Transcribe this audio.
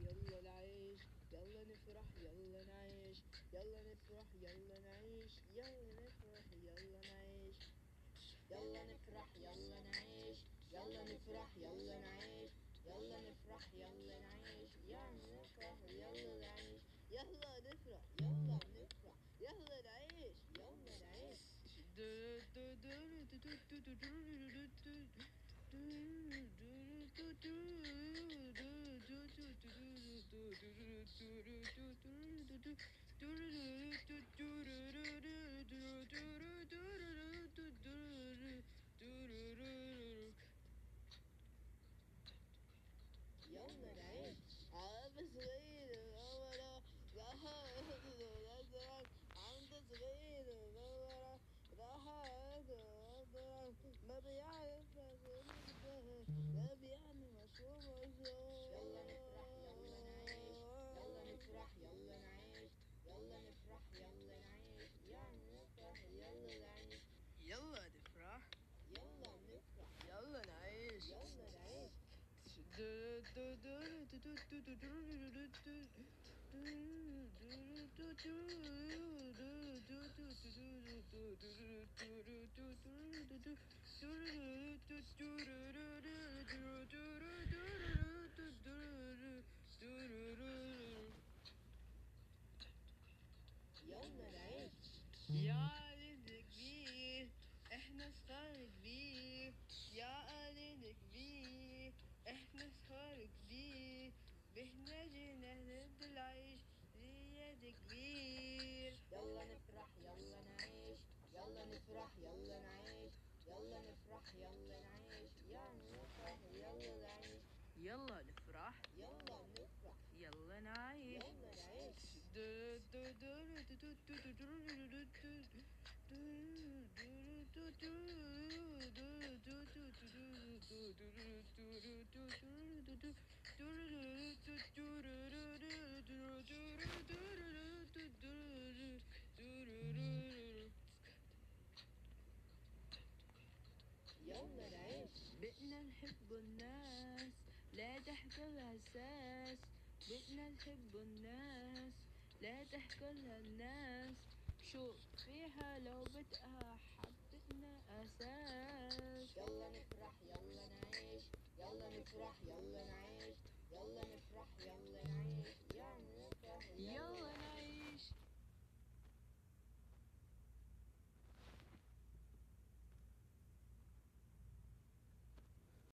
يلا نعيش، يلا نفرح يلا نعيش، يلا نفرح يلا نعيش، يلا نفرح يلا نعيش، يلا نفرح يلا نعيش، يلا نفرح يلا نعيش، يلا نفرح يلا نعيش، يلا نفرح يلا نعيش، يلا نفرح يلا نفرح يلا نعيش، يلا نعيش. يلا نعيش عم صغير غمرة عند صغير غمرة ما بيعرف ما بيعمل مشروع يلا نفرح يلا نعيش، يلا نفرح يلا نعيش، يلا نفرح يلا نعيش، يلا نفرح يلا نعيش، يلا نفرح يلا نفرح يلا نعيش، يلا نعيش. يلا نعيش. يا عالم كبير احنا صغار كبير، يا عالم كبير احنا صغار كبير، بهنا جينا نبدا العيش زياد كبير. يلا نفرح يلا نعيش، يلا نفرح يلا نعيش، يلا نفرح يلا نعيش، يلا نفرح يلا نعيش، يلا نفرح يلا نفرح يلا نعيش، يلا نعيش. يلا نعيش. بدنا نحب الناس لا تحكي الأساس، بدنا نحب الناس لا تحكي الناس، شو فيها لو بدها حبتنا أساس. يلا نفرح يلا نعيش، يلا نفرح يلا نعيش، يلا نفرح يلا نعيش،